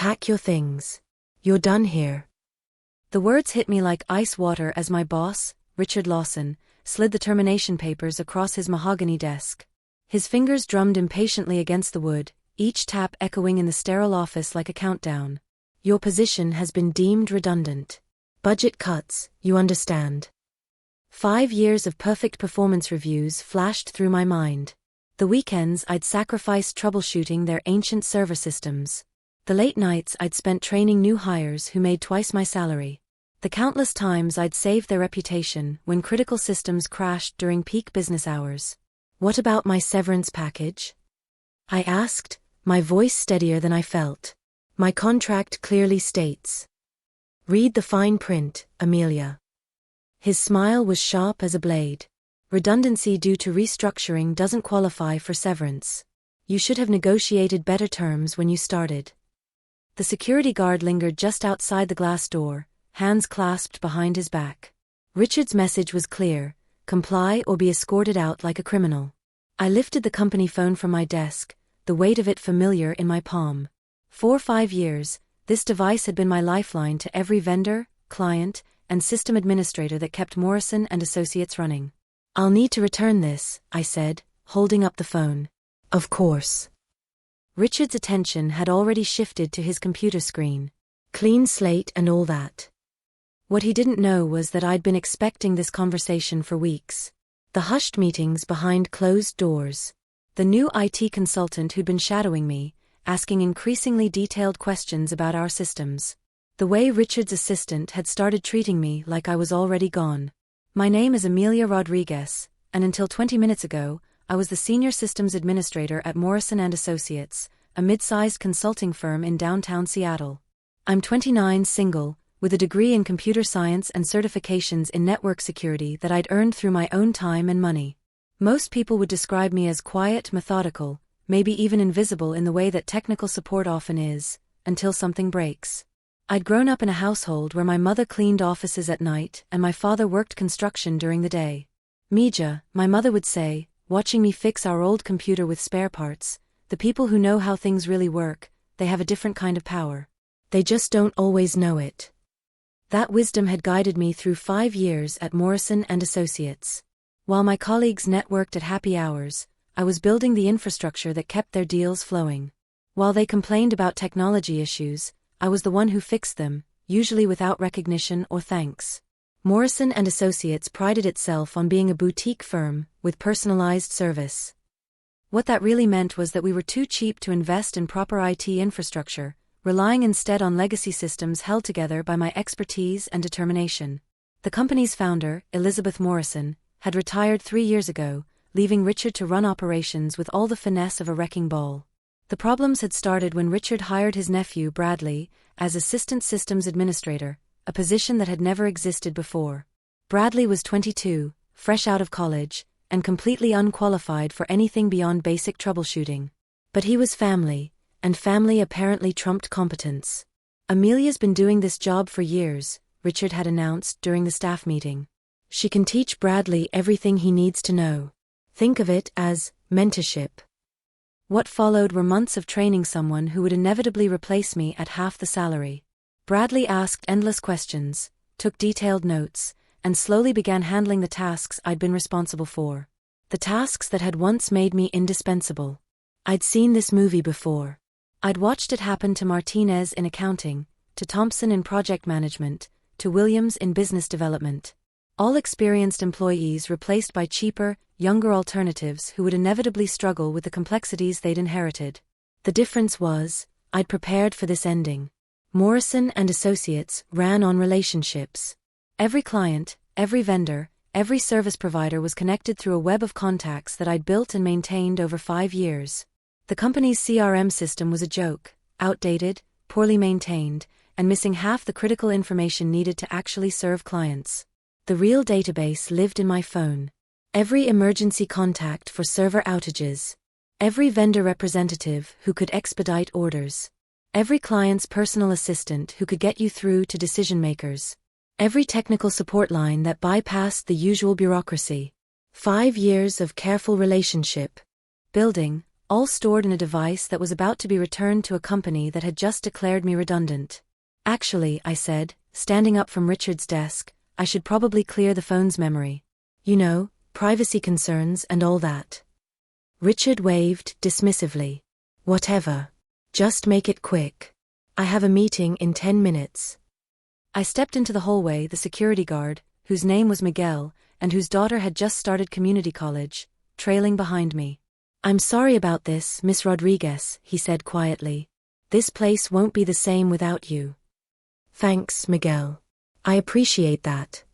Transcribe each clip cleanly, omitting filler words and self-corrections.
Pack your things. You're done here. The words hit me like ice water as my boss, Richard Lawson, slid the termination papers across his mahogany desk. His fingers drummed impatiently against the wood, each tap echoing in the sterile office like a countdown. Your position has been deemed redundant. Budget cuts, you understand. 5 years of perfect performance reviews flashed through my mind. The weekends I'd sacrificed troubleshooting their ancient server systems. The late nights I'd spent training new hires who made twice my salary. The countless times I'd saved their reputation when critical systems crashed during peak business hours. What about my severance package? I asked, my voice steadier than I felt. My contract clearly states. Read the fine print, Amelia. His smile was sharp as a blade. Redundancy due to restructuring doesn't qualify for severance. You should have negotiated better terms when you started. The security guard lingered just outside the glass door, hands clasped behind his back. Richard's message was clear: comply or be escorted out like a criminal. I lifted the company phone from my desk, the weight of it familiar in my palm. For 5 years, this device had been my lifeline to every vendor, client, and system administrator that kept Morrison & Associates running. I'll need to return this, I said, holding up the phone. Of course. Richard's attention had already shifted to his computer screen. Clean slate and all that. What he didn't know was that I'd been expecting this conversation for weeks. The hushed meetings behind closed doors. The new IT consultant who'd been shadowing me, asking increasingly detailed questions about our systems. The way Richard's assistant had started treating me like I was already gone. My name is Amelia Rodriguez, and until 20 minutes ago, I was the senior systems administrator at Morrison & Associates, a mid-sized consulting firm in downtown Seattle. I'm 29, single, with a degree in computer science and certifications in network security that I'd earned through my own time and money. Most people would describe me as quiet, methodical, maybe even invisible in the way that technical support often is, until something breaks. I'd grown up in a household where my mother cleaned offices at night and my father worked construction during the day. Mija, my mother would say, watching me fix our old computer with spare parts, the people who know how things really work, they have a different kind of power. They just don't always know it. That wisdom had guided me through 5 years at Morrison & Associates. While my colleagues networked at happy hours, I was building the infrastructure that kept their deals flowing. While they complained about technology issues, I was the one who fixed them, usually without recognition or thanks. Morrison & Associates prided itself on being a boutique firm, with personalized service. What that really meant was that we were too cheap to invest in proper IT infrastructure, relying instead on legacy systems held together by my expertise and determination. The company's founder, Elizabeth Morrison, had retired 3 years ago, leaving Richard to run operations with all the finesse of a wrecking ball. The problems had started when Richard hired his nephew Bradley as assistant systems administrator, a position that had never existed before. Bradley was 22, fresh out of college, and completely unqualified for anything beyond basic troubleshooting. But he was family, and family apparently trumped competence. Amelia's been doing this job for years, Richard had announced during the staff meeting. She can teach Bradley everything he needs to know. Think of it as mentorship. What followed were months of training someone who would inevitably replace me at half the salary. Bradley asked endless questions, took detailed notes, and slowly began handling the tasks I'd been responsible for. The tasks that had once made me indispensable. I'd seen this movie before. I'd watched it happen to Martinez in accounting, to Thompson in project management, to Williams in business development. All experienced employees replaced by cheaper, younger alternatives who would inevitably struggle with the complexities they'd inherited. The difference was, I'd prepared for this ending. Morrison & Associates ran on relationships. Every client, every vendor, every service provider was connected through a web of contacts that I'd built and maintained over 5 years. The company's CRM system was a joke, outdated, poorly maintained, and missing half the critical information needed to actually serve clients. The real database lived in my phone. Every emergency contact for server outages. Every vendor representative who could expedite orders. Every client's personal assistant who could get you through to decision makers. Every technical support line that bypassed the usual bureaucracy. 5 years of careful relationship building, all stored in a device that was about to be returned to a company that had just declared me redundant. Actually, I said, standing up from Richard's desk, I should probably clear the phone's memory. You know, privacy concerns and all that. Richard waved dismissively. Whatever. Just make it quick. I have a meeting in 10 minutes. I stepped into the hallway. The security guard, whose name was Miguel, and whose daughter had just started community college, trailing behind me. I'm sorry about this, Miss Rodriguez, he said quietly. This place won't be the same without you. Thanks, Miguel. I appreciate that.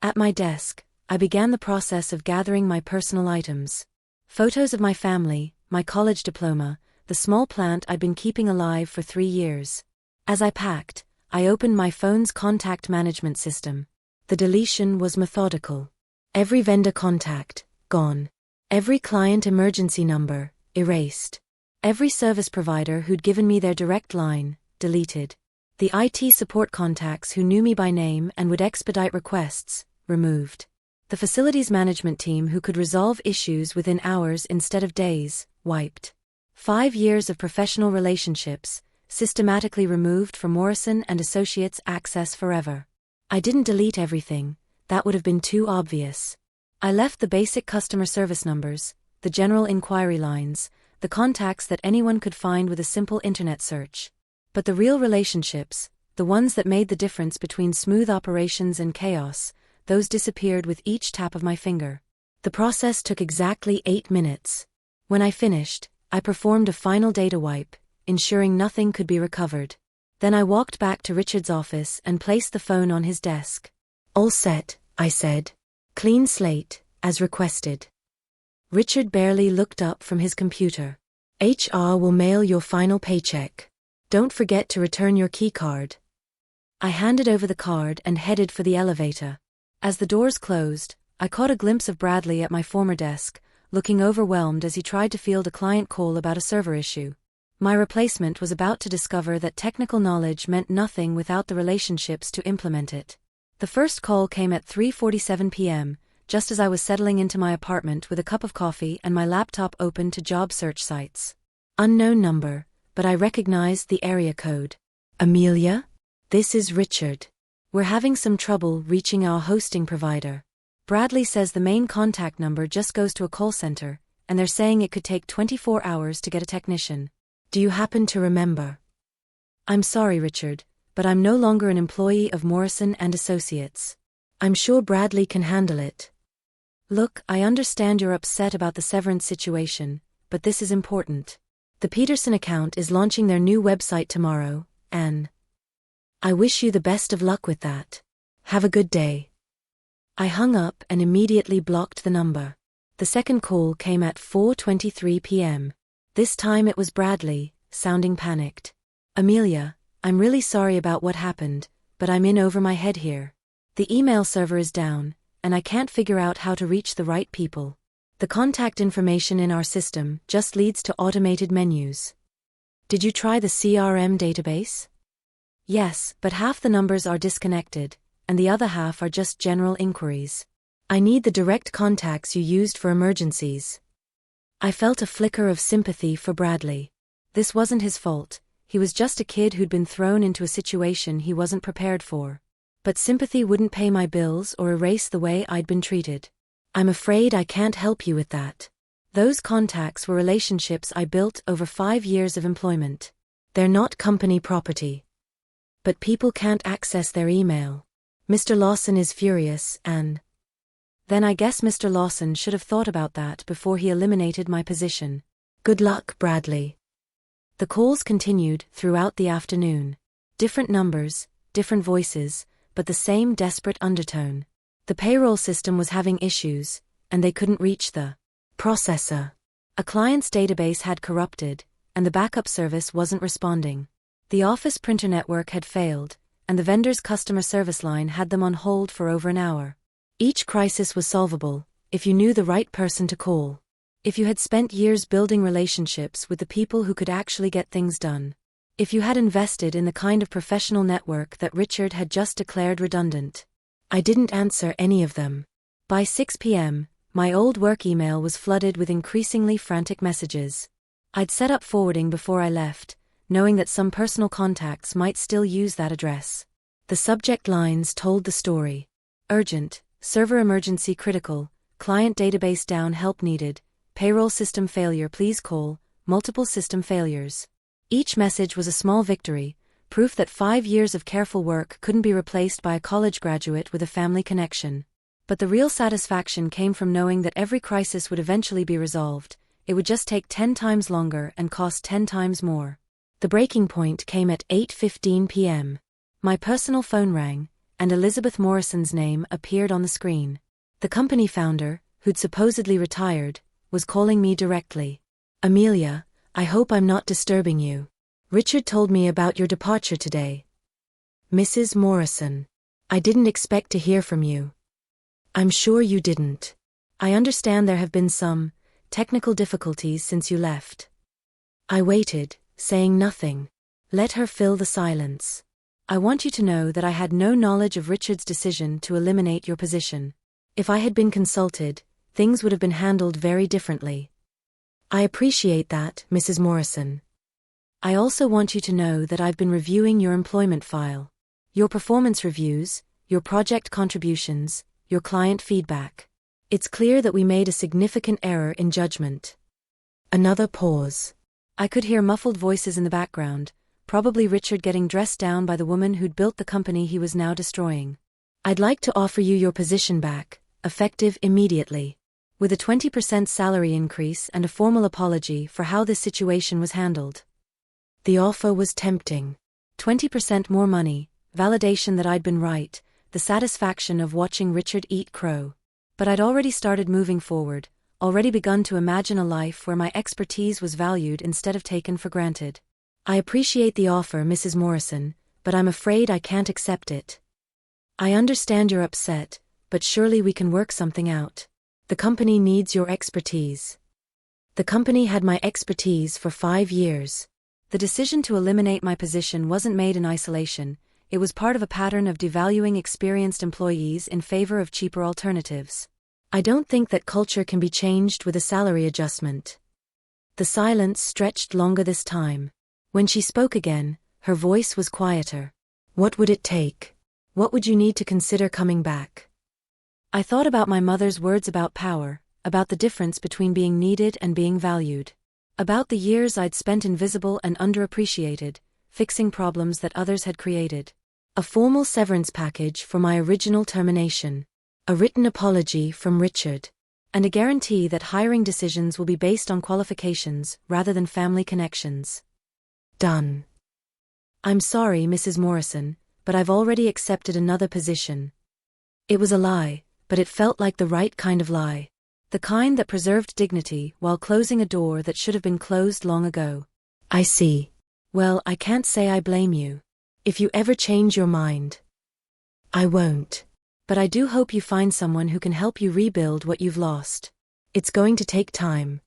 At my desk, I began the process of gathering my personal items. Photos of my family, my college diploma, the small plant I'd been keeping alive for 3 years. As I packed, I opened my phone's contact management system. The deletion was methodical. Every vendor contact, gone. Every client emergency number, erased. Every service provider who'd given me their direct line, deleted. The IT support contacts who knew me by name and would expedite requests, removed. The facilities management team who could resolve issues within hours instead of days, wiped. 5 years of professional relationships, systematically removed from Morrison & Associates access forever. I didn't delete everything, that would have been too obvious. I left the basic customer service numbers, the general inquiry lines, the contacts that anyone could find with a simple internet search. But the real relationships, the ones that made the difference between smooth operations and chaos, those disappeared with each tap of my finger. The process took exactly 8 minutes. When I finished, I performed a final data wipe, ensuring nothing could be recovered. Then I walked back to Richard's office and placed the phone on his desk. All set, I said. Clean slate, as requested. Richard barely looked up from his computer. HR will mail your final paycheck. Don't forget to return your keycard. I handed over the card and headed for the elevator. As the doors closed, I caught a glimpse of Bradley at my former desk, looking overwhelmed as he tried to field a client call about a server issue. My replacement was about to discover that technical knowledge meant nothing without the relationships to implement it. The first call came at 3:47 p.m., just as I was settling into my apartment with a cup of coffee and my laptop open to job search sites. Unknown number, but I recognized the area code. Amelia? This is Richard. We're having some trouble reaching our hosting provider. Bradley says the main contact number just goes to a call center, and they're saying it could take 24 hours to get a technician. Do you happen to remember? I'm sorry, Richard, but I'm no longer an employee of Morrison & Associates. I'm sure Bradley can handle it. Look, I understand you're upset about the Severance situation, but this is important. The Peterson account is launching their new website tomorrow, and I wish you the best of luck with that. Have a good day. I hung up and immediately blocked the number. The second call came at 4:23 p.m. This time it was Bradley, sounding panicked. Amelia, I'm really sorry about what happened, but I'm in over my head here. The email server is down, and I can't figure out how to reach the right people. The contact information in our system just leads to automated menus. Did you try the CRM database? Yes, but half the numbers are disconnected, and the other half are just general inquiries. I need the direct contacts you used for emergencies. I felt a flicker of sympathy for Bradley. This wasn't his fault, he was just a kid who'd been thrown into a situation he wasn't prepared for. But sympathy wouldn't pay my bills or erase the way I'd been treated. I'm afraid I can't help you with that. Those contacts were relationships I built over 5 years of employment. They're not company property. But people can't access their email. Mr. Lawson is furious, and then I guess Mr. Lawson should have thought about that before he eliminated my position. Good luck, Bradley. The calls continued throughout the afternoon. Different numbers, different voices, but the same desperate undertone. The payroll system was having issues, and they couldn't reach the processor. A client's database had corrupted, and the backup service wasn't responding. The office printer network had failed, and the vendor's customer service line had them on hold for over an hour. Each crisis was solvable, if you knew the right person to call. If you had spent years building relationships with the people who could actually get things done. If you had invested in the kind of professional network that Richard had just declared redundant. I didn't answer any of them. By 6 p.m., my old work email was flooded with increasingly frantic messages. I'd set up forwarding before I left, knowing that some personal contacts might still use that address. The subject lines told the story. Urgent, server emergency critical, client database down, help needed, payroll system failure, please call, multiple system failures. Each message was a small victory, proof that 5 years of careful work couldn't be replaced by a college graduate with a family connection. But the real satisfaction came from knowing that every crisis would eventually be resolved. It would just take 10 times longer and cost 10 times more. The breaking point came at 8:15 p.m. My personal phone rang, and Elizabeth Morrison's name appeared on the screen. The company founder, who'd supposedly retired, was calling me directly. "Amelia, I hope I'm not disturbing you. Richard told me about your departure today." "Mrs. Morrison, I didn't expect to hear from you." "I'm sure you didn't. I understand there have been some technical difficulties since you left." I waited, saying nothing. Let her fill the silence. "I want you to know that I had no knowledge of Richard's decision to eliminate your position. If I had been consulted, things would have been handled very differently." "I appreciate that, Mrs. Morrison. I also want you to know that I've been reviewing your employment file. Your performance reviews, your project contributions, your client feedback. It's clear that we made a significant error in judgment." Another pause. I could hear muffled voices in the background, probably Richard getting dressed down by the woman who'd built the company he was now destroying. "I'd like to offer you your position back, effective immediately, with a 20% salary increase and a formal apology for how this situation was handled." The offer was tempting. 20% more money, validation that I'd been right, the satisfaction of watching Richard eat crow. But I'd already started moving forward, already begun to imagine a life where my expertise was valued instead of taken for granted. "I appreciate the offer, Mrs. Morrison, but I'm afraid I can't accept it." "I understand you're upset, but surely we can work something out. The company needs your expertise." The company had my expertise for 5 years. The decision to eliminate my position wasn't made in isolation. It was part of a pattern of devaluing experienced employees in favor of cheaper alternatives. I don't think that culture can be changed with a salary adjustment. The silence stretched longer this time. When she spoke again, her voice was quieter. "What would it take? What would you need to consider coming back?" I thought about my mother's words about power, about the difference between being needed and being valued. About the years I'd spent invisible and underappreciated, fixing problems that others had created. A formal severance package for my original termination. A written apology from Richard. And a guarantee that hiring decisions will be based on qualifications rather than family connections. Done. "I'm sorry, Mrs. Morrison, but I've already accepted another position." It was a lie, but it felt like the right kind of lie. The kind that preserved dignity while closing a door that should have been closed long ago. "I see. Well, I can't say I blame you. If you ever change your mind." "I won't. But I do hope you find someone who can help you rebuild what you've lost. It's going to take time."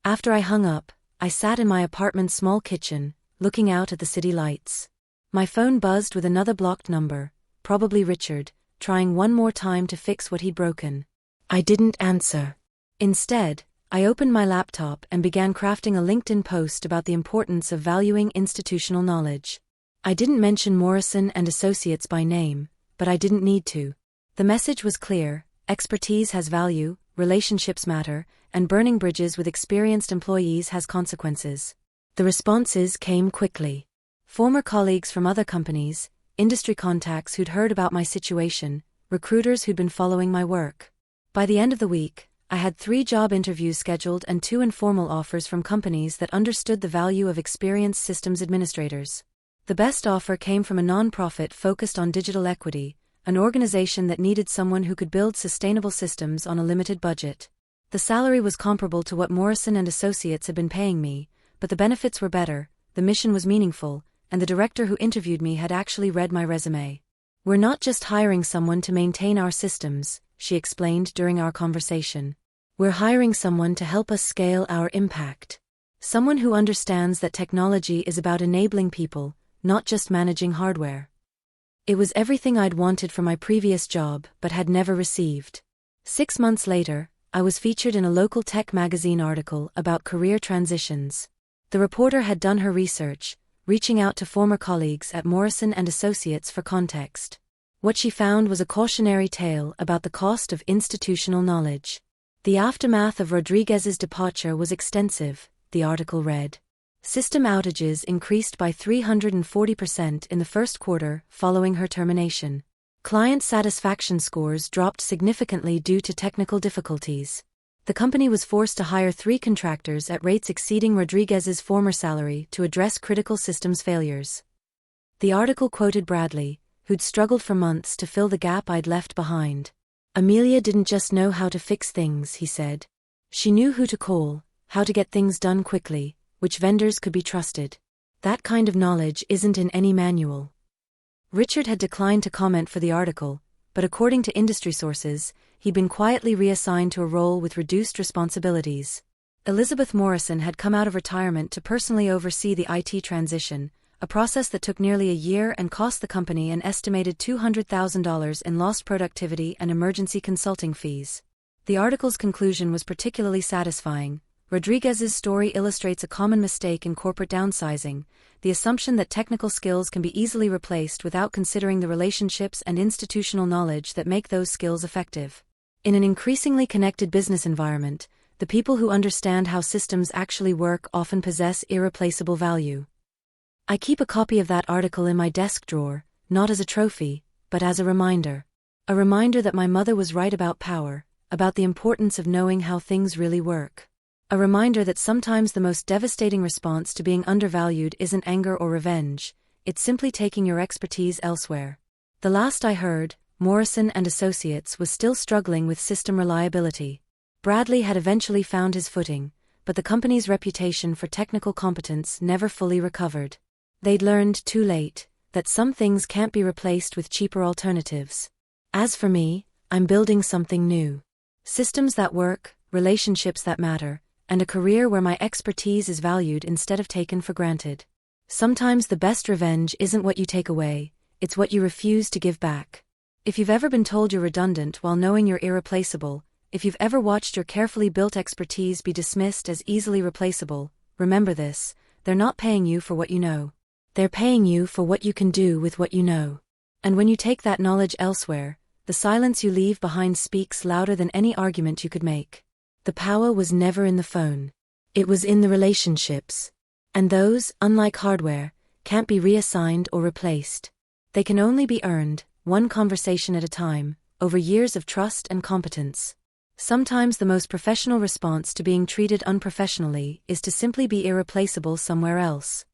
After I hung up, I sat in my apartment's small kitchen, looking out at the city lights. My phone buzzed with another blocked number, probably Richard, trying one more time to fix what he'd broken. I didn't answer. Instead, I opened my laptop and began crafting a LinkedIn post about the importance of valuing institutional knowledge. I didn't mention Morrison and Associates by name, but I didn't need to. The message was clear: expertise has value, relationships matter, and burning bridges with experienced employees has consequences. The responses came quickly. Former colleagues from other companies, industry contacts who'd heard about my situation, recruiters who'd been following my work. By the end of the week, I had 3 job interviews scheduled and 2 informal offers from companies that understood the value of experienced systems administrators. The best offer came from a nonprofit focused on digital equity, an organization that needed someone who could build sustainable systems on a limited budget. The salary was comparable to what Morrison and Associates had been paying me, but the benefits were better, the mission was meaningful, and the director who interviewed me had actually read my resume. "We're not just hiring someone to maintain our systems," she explained during our conversation. "We're hiring someone to help us scale our impact. Someone who understands that technology is about enabling people, not just managing hardware." It was everything I'd wanted from my previous job but had never received. 6 months later, I was featured in a local tech magazine article about career transitions. The reporter had done her research, reaching out to former colleagues at Morrison & Associates for context. What she found was a cautionary tale about the cost of institutional knowledge. The aftermath of Rodriguez's departure was extensive, the article read. System outages increased by 340% in the first quarter following her termination. Client satisfaction scores dropped significantly due to technical difficulties. The company was forced to hire 3 contractors at rates exceeding Rodriguez's former salary to address critical systems failures. The article quoted Bradley, who'd struggled for months to fill the gap I'd left behind. Amelia didn't just know how to fix things, he said. She knew who to call, how to get things done quickly, which vendors could be trusted. That kind of knowledge isn't in any manual. Richard had declined to comment for the article, but according to industry sources, he'd been quietly reassigned to a role with reduced responsibilities. Elizabeth Morrison had come out of retirement to personally oversee the IT transition, a process that took nearly a year and cost the company an estimated $200,000 in lost productivity and emergency consulting fees. The article's conclusion was particularly satisfying. Rodriguez's story illustrates a common mistake in corporate downsizing, the assumption that technical skills can be easily replaced without considering the relationships and institutional knowledge that make those skills effective. In an increasingly connected business environment, the people who understand how systems actually work often possess irreplaceable value. I keep a copy of that article in my desk drawer, not as a trophy, but as a reminder. A reminder that my mother was right about power, about the importance of knowing how things really work. A reminder that sometimes the most devastating response to being undervalued isn't anger or revenge, it's simply taking your expertise elsewhere. The last I heard, Morrison & Associates was still struggling with system reliability. Bradley had eventually found his footing, but the company's reputation for technical competence never fully recovered. They'd learned too late that some things can't be replaced with cheaper alternatives. As for me, I'm building something new. Systems that work, relationships that matter, and a career where my expertise is valued instead of taken for granted. Sometimes the best revenge isn't what you take away, it's what you refuse to give back. If you've ever been told you're redundant while knowing you're irreplaceable, if you've ever watched your carefully built expertise be dismissed as easily replaceable, remember this: they're not paying you for what you know. They're paying you for what you can do with what you know. And when you take that knowledge elsewhere, the silence you leave behind speaks louder than any argument you could make. The power was never in the phone. It was in the relationships. And those, unlike hardware, can't be reassigned or replaced. They can only be earned, one conversation at a time, over years of trust and competence. Sometimes the most professional response to being treated unprofessionally is to simply be irreplaceable somewhere else.